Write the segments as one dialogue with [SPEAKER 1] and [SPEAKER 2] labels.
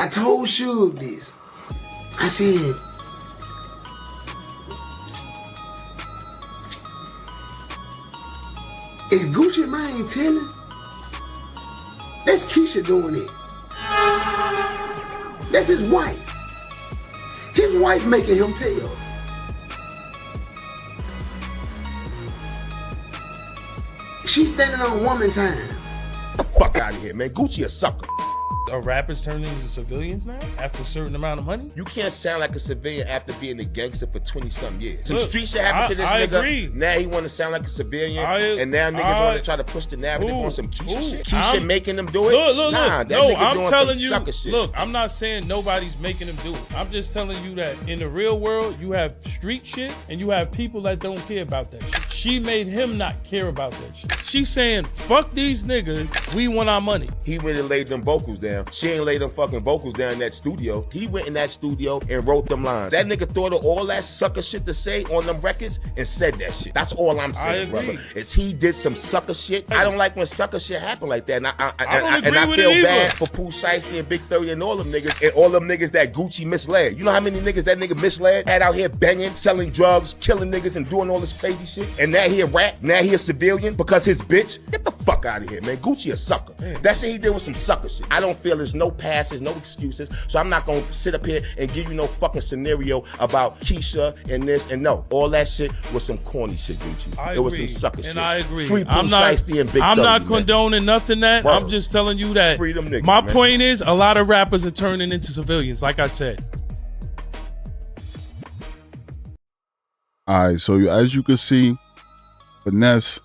[SPEAKER 1] I told Suge this. I said, is Gucci Mane telling? That's Keyshia doing it. That's his wife. His wife making him tell. She's standing on woman time.
[SPEAKER 2] Get the fuck out of here, man. Gucci a sucker.
[SPEAKER 3] Are rappers turning into civilians now after a certain amount of money?
[SPEAKER 2] You can't sound like a civilian after being a gangster for 20-something years. Some
[SPEAKER 3] Look,
[SPEAKER 2] street shit happened to this
[SPEAKER 3] I
[SPEAKER 2] nigga.
[SPEAKER 3] agree.
[SPEAKER 2] Now he want to sound like a civilian, and now niggas want to try to push the narrative on some Keyshia shit. Keyshia making them do it?
[SPEAKER 3] Look,
[SPEAKER 2] nah, that
[SPEAKER 3] no,
[SPEAKER 2] nigga
[SPEAKER 3] I'm
[SPEAKER 2] doing
[SPEAKER 3] telling
[SPEAKER 2] some
[SPEAKER 3] you.
[SPEAKER 2] sucker shit.
[SPEAKER 3] Look, I'm not saying nobody's making them do it. I'm just telling you that in the real world, you have street shit and you have people that don't care about that shit. She made him not care about that shit. She's saying, fuck these niggas, we want our money.
[SPEAKER 2] He went and laid them vocals down. She ain't laid them fucking vocals down in that studio. He went in that studio and wrote them lines. That nigga thought of all that sucker shit to say on them records and said that shit. That's all I'm saying, brother. Is he did some sucker shit. I don't like when sucker shit happen like that. And I feel bad for Pooh Shiesty and Big 30 and all them niggas and all them niggas that Gucci misled. You know how many niggas that nigga misled? Had out here banging, selling drugs, killing niggas and doing all this crazy shit. And now he a rat. Now he a civilian because his bitch. Get the fuck out of here, man. Gucci a sucker. That shit he did was some sucker shit. I don't feel there's no passes, no excuses. So I'm not gonna sit up here and give you no fucking scenario about Keyshia and this and no. All that shit was some corny shit, Gucci. It was some sucker shit.
[SPEAKER 3] And I agree.
[SPEAKER 2] Free Pooh Shiesty and Big 30,
[SPEAKER 3] I'm not condoning nothing that.
[SPEAKER 2] Bro.
[SPEAKER 3] I'm just telling you that.
[SPEAKER 2] Freedom niggas,
[SPEAKER 3] my
[SPEAKER 2] man.
[SPEAKER 3] point is, a lot of rappers are turning into civilians, like I said.
[SPEAKER 4] All right, so as you can see, Finesse,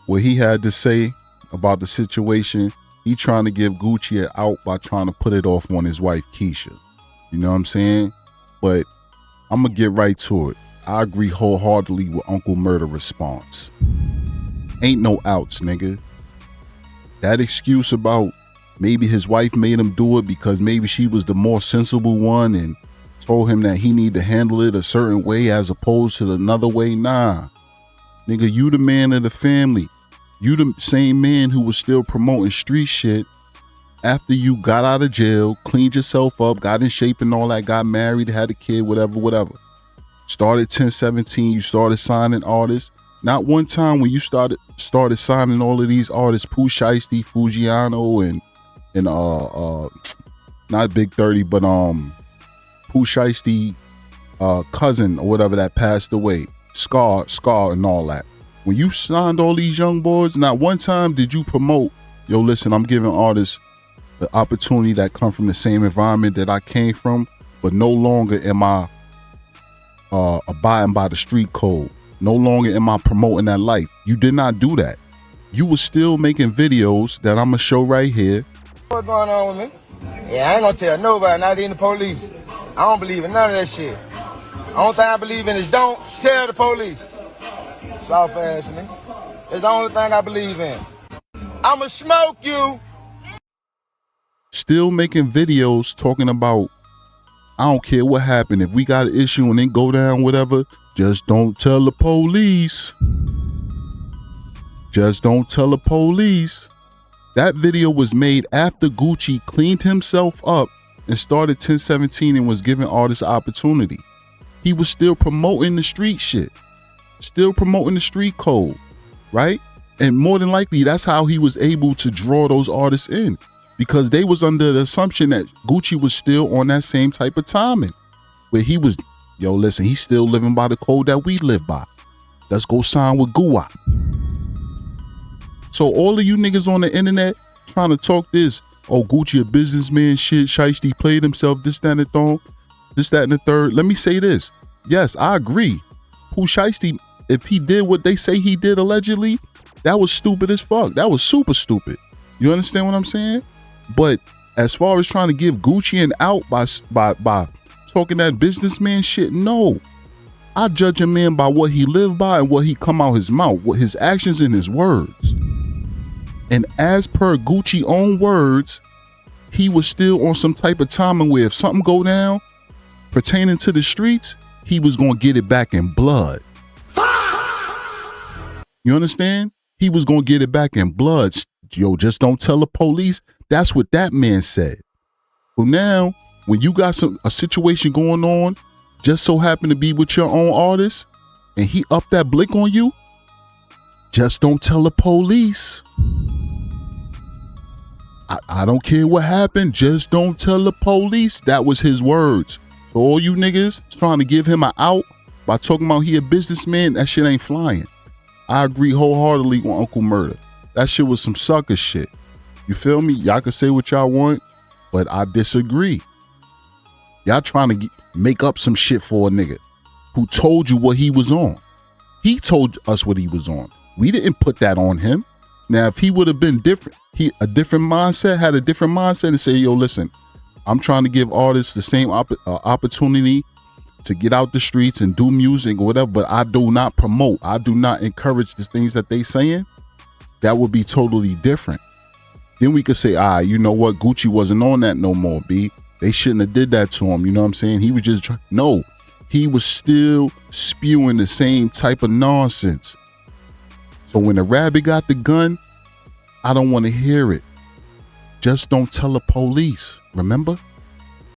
[SPEAKER 4] what he had to say about the situation, he trying to give Gucci an out by trying to put it off on his wife, Keyshia. You know what I'm saying? But I'm going to get right to it. I agree wholeheartedly with Uncle Murda response. Ain't no outs, nigga. That excuse about maybe his wife made him do it because maybe she was the more sensible one and told him that he need to handle it a certain way as opposed to another way. Nah. Nigga, you the man of the family. You the same man who was still promoting street shit after you got out of jail, cleaned yourself up, got in shape and all that, got married, had a kid, whatever. Started 10-17, you started signing artists. Not one time when you started signing all of these artists, Pooh Shiesty, Fujiano, and not Big 30, but Pooh Shiesty cousin or whatever that passed away, Scar and all that. When you signed all these young boys, not one time did you promote, yo, listen, I'm giving artists the opportunity that come from the same environment that I came from, but no longer am I abiding by the street code. No longer am I promoting that life. You did not do that. You were still making videos that I'm gonna show right here.
[SPEAKER 5] What's going on with me? Yeah, I ain't gonna tell nobody, not even the police. I don't believe in none of that shit. Only thing I believe in is don't tell the police. Soft ass nigga. It's the only thing I believe in. I'ma smoke you.
[SPEAKER 4] Still making videos talking about, I don't care what happened. If we got an issue and then go down, whatever, just don't tell the police. Just don't tell the police. That video was made after Gucci cleaned himself up and started 10-17 and was giving artists opportunity. He was still promoting the street shit. Still promoting the street code, right? And more than likely, that's how he was able to draw those artists in, because they was under the assumption that Gucci was still on that same type of timing, where he was, yo, listen, he's still living by the code that we live by. Let's go sign with Guap. So all of you niggas on the internet trying to talk this, oh, Gucci a businessman, shit, Shiesty played himself, this, that, and the third. Let me say this. Yes, I agree. Pooh Shiesty, if he did what they say he did allegedly, that was stupid as fuck. That was super stupid. You understand what I'm saying? But as far as trying to give Gucci an out by talking that businessman shit, no. I judge a man by what he lived by and what he come out his mouth, what his actions and his words. And as per Gucci own words, he was still on some type of timing where if something go down pertaining to the streets, he was gonna get it back in blood. You understand? He was gonna get it back in blood. Yo, just don't tell the police. That's what that man said. So now, when you got a situation going on, just so happen to be with your own artist, and he up that blick on you, just don't tell the police. I don't care what happened, just don't tell the police. That was his words. So all you niggas trying to give him an out by talking about he a businessman, that shit ain't flying. I agree wholeheartedly with Uncle Murda. That shit was some sucker shit. You feel me? Y'all can say what y'all want, but I disagree. Y'all trying to make up some shit for a nigga who told you what he was on. He told us what he was on. We didn't put that on him. Now, if he would have been different, had a different mindset and say, yo, listen, I'm trying to give artists the same opportunity to get out the streets and do music or whatever, but I do not promote. I do not encourage the things that they saying. That would be totally different. Then we could say, you know what? Gucci wasn't on that no more, B. They shouldn't have did that to him. You know what I'm saying? He was just no, he was still spewing the same type of nonsense. So when the rabbit got the gun, I don't want to hear it. Just don't tell the police. Remember?